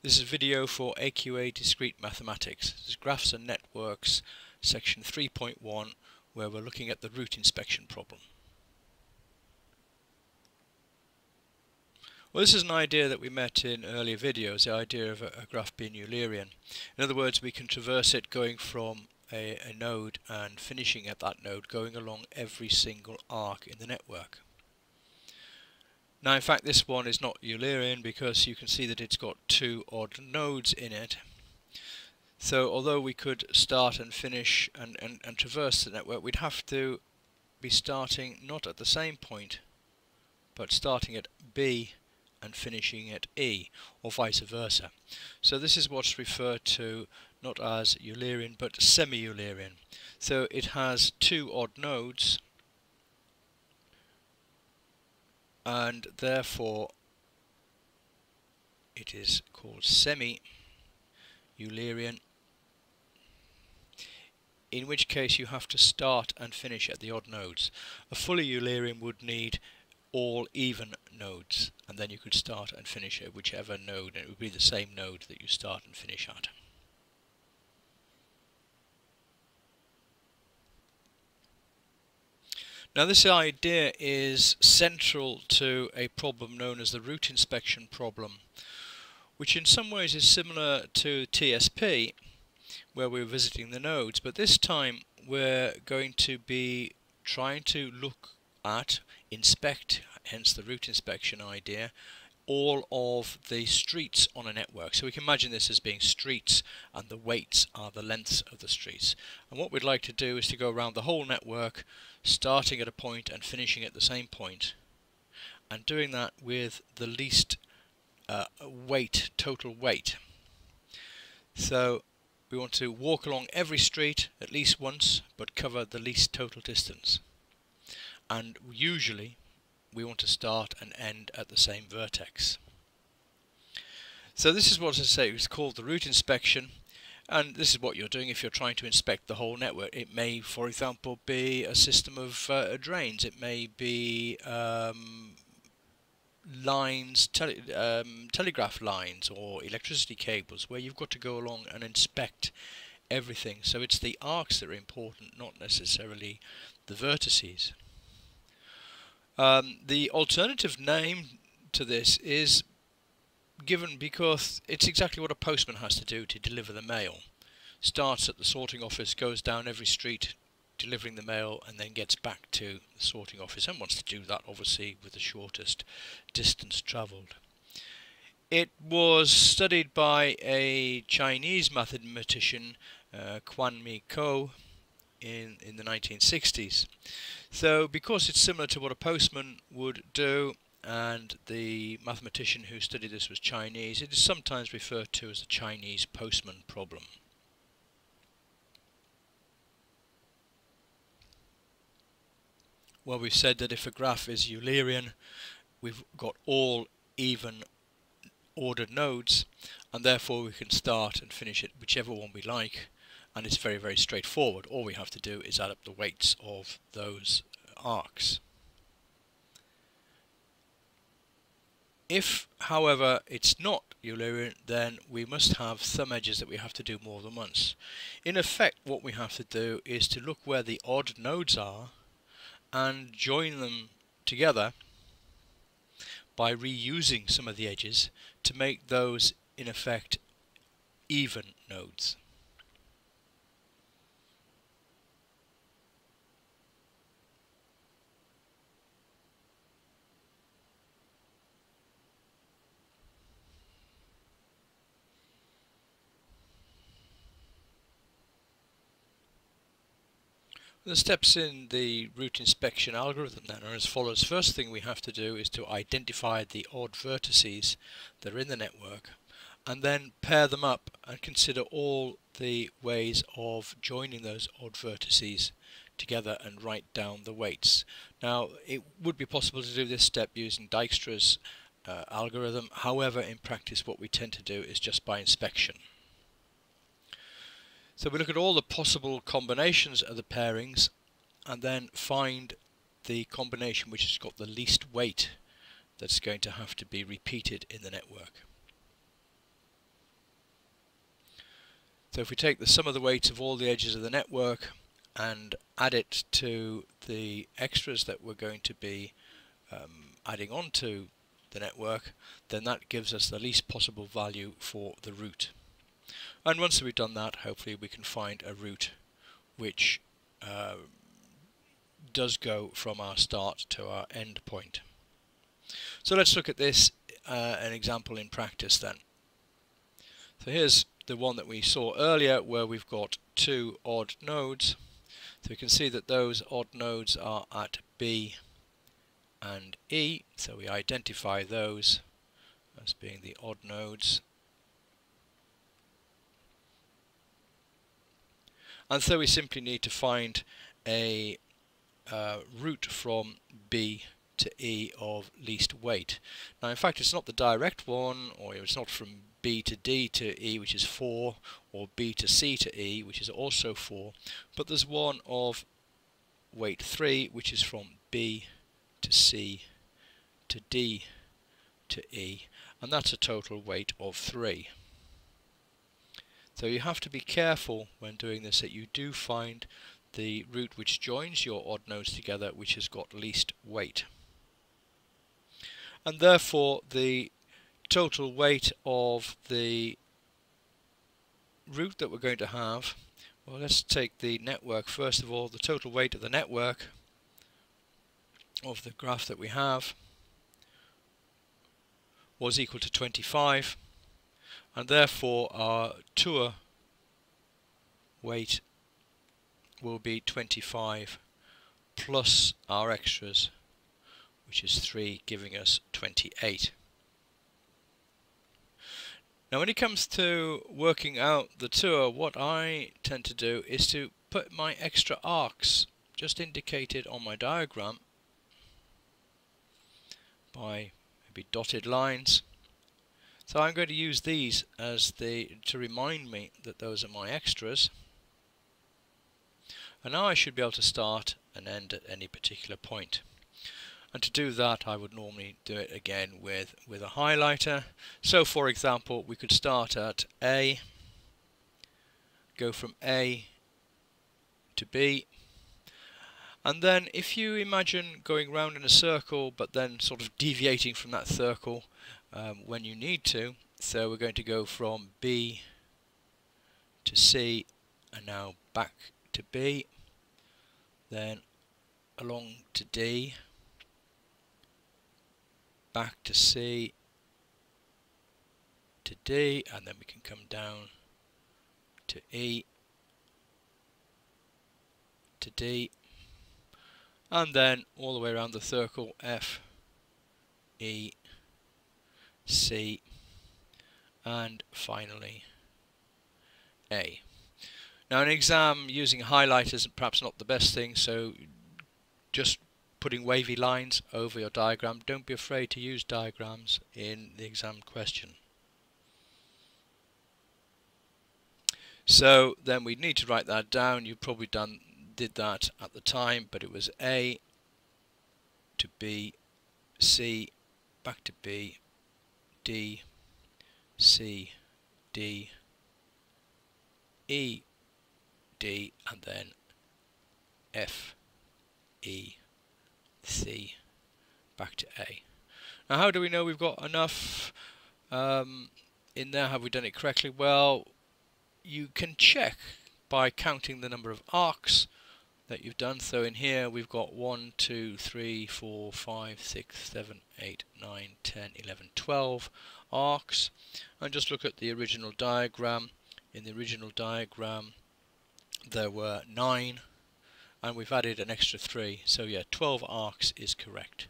This is a video for AQA Discrete Mathematics. This is Graphs and Networks, section 3.1, where we're looking at the root inspection problem. Well, this is an idea that we met in earlier videos, the idea of a graph being Eulerian. In other words, we can traverse it going from a node and finishing at that node, going along every single arc in the network. Now, in fact, this one is not Eulerian because you can see that it's got two odd nodes in it. So although we could start and finish and traverse the network, we'd have to be starting not at the same point, but starting at B and finishing at E, or vice versa. So this is what's referred to not as Eulerian, but semi-Eulerian. So it has two odd nodes, and therefore it is called semi-Eulerian, in which case you have to start and finish at the odd nodes. A fully Eulerian would need all even nodes, and then you could start and finish at whichever node, and it would be the same node that you start and finish at. Now, this idea is central to a problem known as the root inspection problem, which in some ways is similar to TSP, where we're visiting the nodes, but this time we're going to be trying to look at, inspect, hence the root inspection idea, all of the streets on a network. So we can imagine this as being streets, and the weights are the lengths of the streets. And what we'd like to do is to go around the whole network, starting at a point and finishing at the same point, and doing that with the least total weight. So we want to walk along every street at least once, but cover the least total distance. And usually we want to start and end at the same vertex. So this is what I say is called the root inspection, and this is what you're doing if you're trying to inspect the whole network. It may, for example, be a system of drains. It may be lines, telegraph lines, or electricity cables, where you've got to go along and inspect everything. So it's the arcs that are important, not necessarily the vertices. The alternative name to this is given because it's exactly what a postman has to do to deliver the mail. Starts at the sorting office, goes down every street delivering the mail, and then gets back to the sorting office, and wants to do that obviously with the shortest distance travelled. It was studied by a Chinese mathematician, Quanmi Ko, in the 1960s. So because it's similar to what a postman would do, and the mathematician who studied this was Chinese, it is sometimes referred to as the Chinese postman problem. Well, we've said that if a graph is Eulerian, we've got all even ordered nodes, and therefore we can start and finish it whichever one we like, and it's very, very straightforward. All we have to do is add up the weights of those arcs. If, however, it's not Eulerian, then we must have some edges that we have to do more than once. In effect, what we have to do is to look where the odd nodes are and join them together by reusing some of the edges to make those, in effect, even nodes. The steps in the root inspection algorithm then are as follows. First thing we have to do is to identify the odd vertices that are in the network, and then pair them up and consider all the ways of joining those odd vertices together and write down the weights. Now, it would be possible to do this step using Dijkstra's algorithm. However, in practice what we tend to do is just by inspection. So we look at all the possible combinations of the pairings and then find the combination which has got the least weight that's going to have to be repeated in the network. So if we take the sum of the weights of all the edges of the network and add it to the extras that we're going to be adding on to the network, then that gives us the least possible value for the root. And once we've done that, hopefully we can find a route which does go from our start to our end point. So let's look at this, an example in practice then. So here's the one that we saw earlier where we've got two odd nodes. So we can see that those odd nodes are at B and E, so we identify those as being the odd nodes. And so we simply need to find a route from B to E of least weight. Now in fact it's not the direct one, or it's not from B to D to E, which is 4, or B to C to E, which is also 4, but there's one of weight 3 which is from B to C to D to E, and that's a total weight of 3. So you have to be careful when doing this that you do find the route which joins your odd nodes together which has got least weight. And therefore the total weight of the route that we're going to have, well, let's take the network first of all. The total weight of the network of the graph that we have was equal to 25, and therefore our tour weight will be 25 plus our extras, which is 3, giving us 28. Now when it comes to working out the tour, what I tend to do is to put my extra arcs just indicated on my diagram by maybe dotted lines. So I'm going to use these as to remind me that those are my extras. And now I should be able to start and end at any particular point. And to do that I would normally do it again with a highlighter. So for example we could start at A, go from A to B, and then if you imagine going round in a circle but then sort of deviating from that circle when you need to, so we're going to go from B to C and now back to B, then along to D, back to C, to D, and then we can come down to E, to D, and then all the way around the circle F, E, C, and finally A. Now in exam using highlighters is perhaps not the best thing, so just putting wavy lines over your diagram. Don't be afraid to use diagrams in the exam question. So then we need to write that down. You probably did that at the time, but it was A to B, C, back to B, D, C, D, E, D, and then F, E, C, back to A. Now how do we know we've got enough in there? Have we done it correctly? Well, you can check by counting the number of arcs that you've done. So in here we've got 1, 2, 3, 4, 5, 6, 7, 8, 9, 10, 11, 12 arcs. And just look at the original diagram. In the original diagram there were 9, and we've added an extra 3, so yeah, 12 arcs is correct.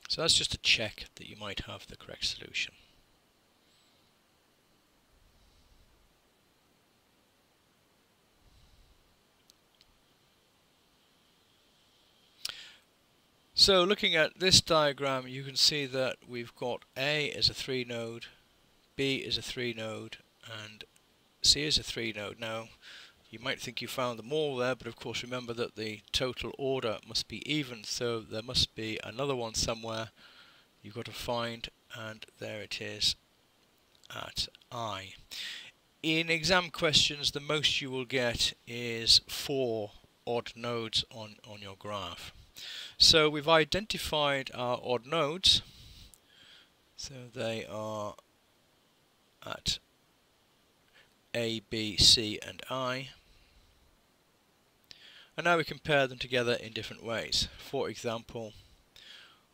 So that's just a check that you might have the correct solution. So looking at this diagram, you can see that we've got A as a 3 node, B is a 3 node, and C is a 3 node. Now you might think you found them all there, but of course remember that the total order must be even, so there must be another one somewhere you've got to find, and there it is at I. In exam questions, the most you will get is 4 odd nodes on your graph. So we've identified our odd nodes. So they are at A, B, C and I. And now we compare them together in different ways. For example,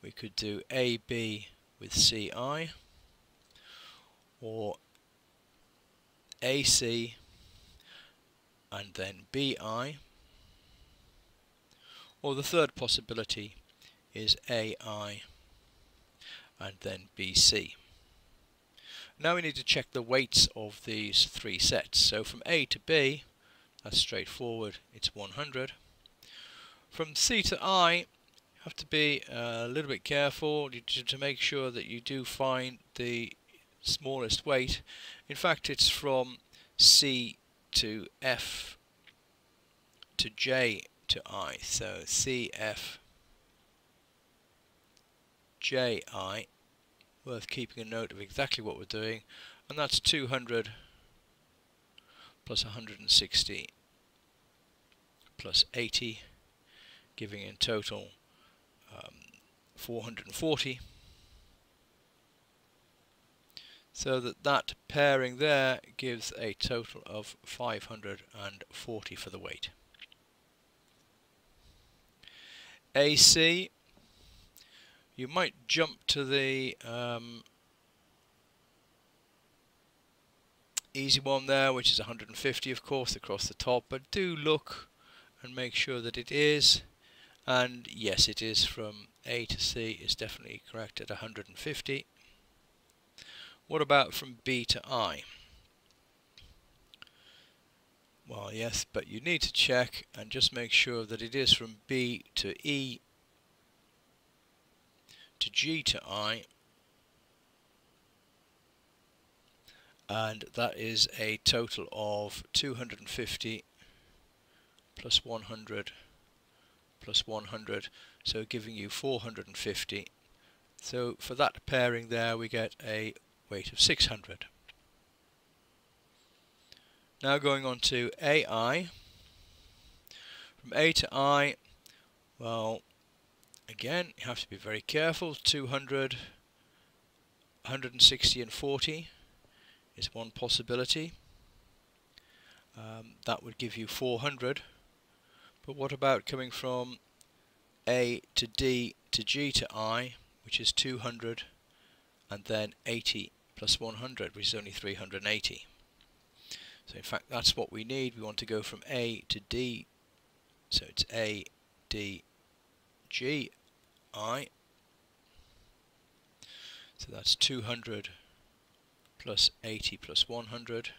we could do AB with CI, or AC and then BI, or the third possibility is AI and then BC. Now we need to check the weights of these 3 sets. So from A to B, that's straightforward, it's 100. From C to I, you have to be a little bit careful to make sure that you do find the smallest weight. In fact, it's from C to F to J to I. So CF JI, worth keeping a note of exactly what we're doing, and that's 200 plus 160 plus 80, giving in total 440. So that pairing there gives a total of 540 for the weight. AC, you might jump to the easy one there, which is 150 of course across the top, but do look and make sure that it is, and yes, it is from A to C is definitely correct at 150. What about from B to I? Well, yes, but you need to check and just make sure that it is from B to E to G to I, and that is a total of 250 plus 100 plus 100, so giving you 450. So for that pairing there we get a weight of 600. Now going on to AI. From A to I, well, again, you have to be very careful. 200, 160 and 40 is one possibility. That would give you 400. But what about coming from A to D to G to I, which is 200, and then 80 plus 100, which is only 380. So in fact that's what we need. We want to go from A to D, so it's A, D, G, I. So that's 200 plus 80 plus 100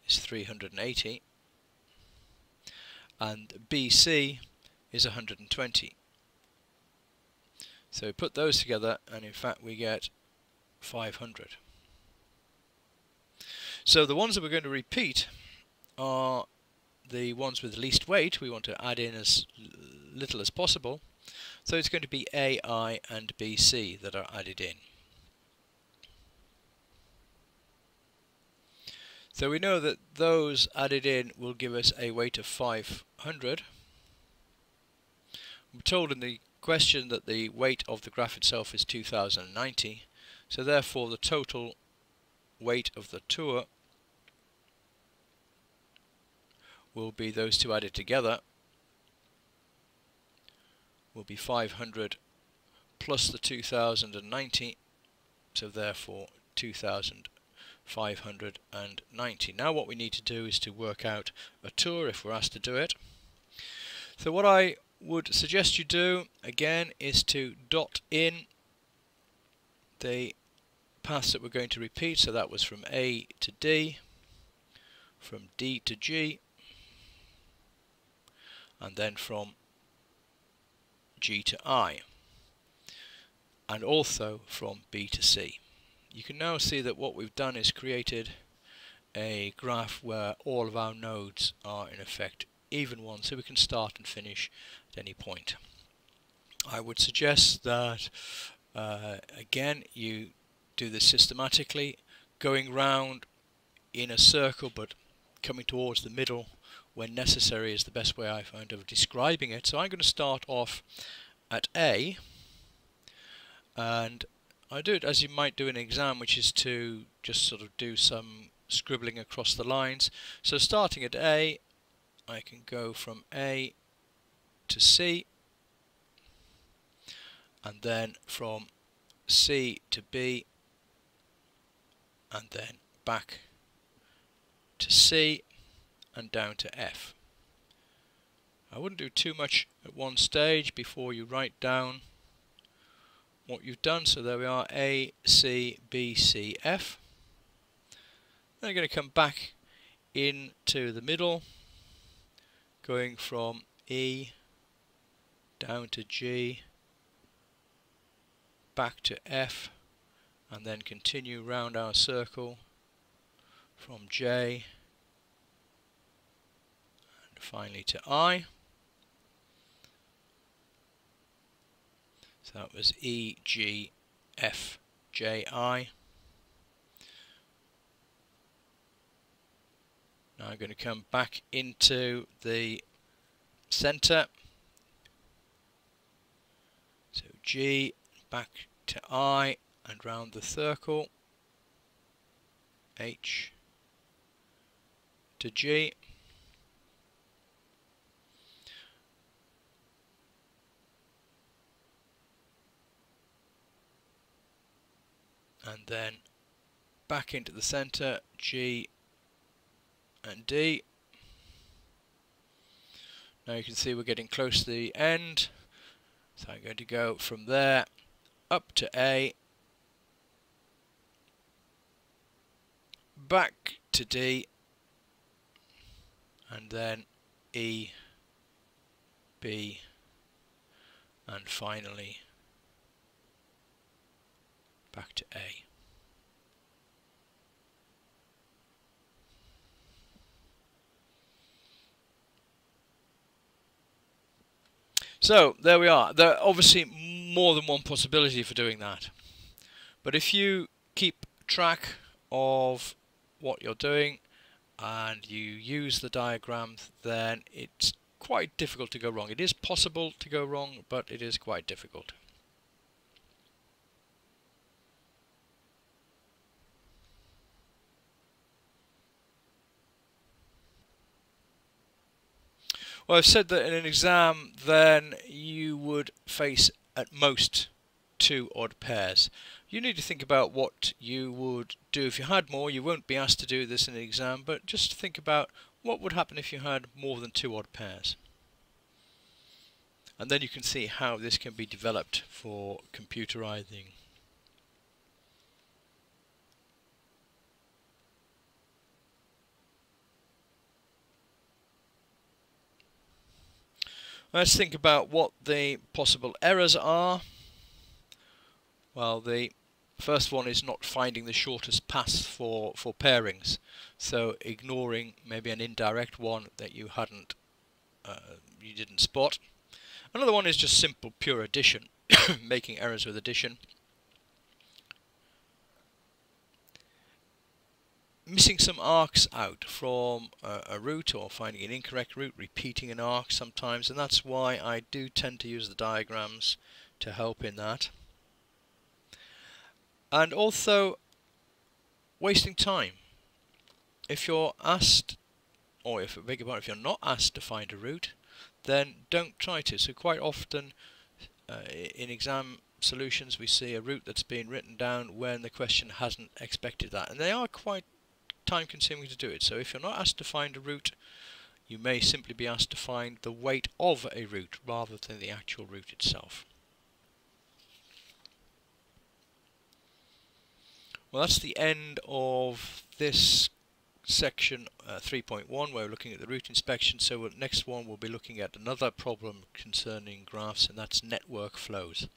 is 380. And BC is 120. So put those together and in fact we get 500. So the ones that we're going to repeat are the ones with least weight. We want to add in as little as possible. So it's going to be AI and BC that are added in. So we know that those added in will give us a weight of 500. We're told in the question that the weight of the graph itself is 2090, so therefore the total weight of the tour will be those two added together, will be 500 plus the 2090, so therefore 2590. Now what we need to do is to work out a tour if we're asked to do it. So what I would suggest you do again is to dot in the paths that we're going to repeat. So that was from A to D, from D to G, and then from G to I, and also from B to C. You can now see that what we've done is created a graph where all of our nodes are in effect even ones, so we can start and finish at any point. I would suggest that again you do this systematically, going round in a circle but coming towards the middle when necessary is the best way I find of describing it. So I'm going to start off at A, and I do it as you might do in an exam, which is to just sort of do some scribbling across the lines. So starting at A, I can go from A to C, and then from C to B, and then back to C and down to F. I wouldn't do too much at one stage before you write down what you've done. So there we are, A, C, B, C, F. Then I'm going to come back into the middle, going from E down to G, back to F, and then continue round our circle from J and finally to I. So that was E, G, F, J, I. Now I'm going to come back into the centre. So G, back to I, and round the circle, H to G. And then back into the centre, G and D. Now you can see we're getting close to the end, so I'm going to go from there up to A, back to D, and then E, B, and finally back to A. So there we are. There are obviously more than one possibility for doing that, but if you keep track of what you're doing and you use the diagrams, then it's quite difficult to go wrong. It is possible to go wrong, but it is quite difficult. Well, I've said that in an exam then you would face at most 2 odd pairs. You need to think about what you would do if you had more. You won't be asked to do this in an exam, but just think about what would happen if you had more than 2 odd pairs. And then you can see how this can be developed for computerizing. Let's think about what the possible errors are. Well, the first one is not finding the shortest path for pairings, so ignoring maybe an indirect one that you didn't spot. Another one is just simple pure addition, making errors with addition. Missing some arcs out from a root, or finding an incorrect root, repeating an arc sometimes, and that's why I do tend to use the diagrams to help in that. And also wasting time. If you're asked, or if you're not asked to find a root, then don't try to. So quite often in exam solutions we see a root that's been written down when the question hasn't expected that, and they are quite time consuming to do it. So if you're not asked to find a root, you may simply be asked to find the weight of a root rather than the actual root itself. Well, that's the end of this section 3.1, where we're looking at the root inspection. So next one we'll be looking at another problem concerning graphs, and that's network flows.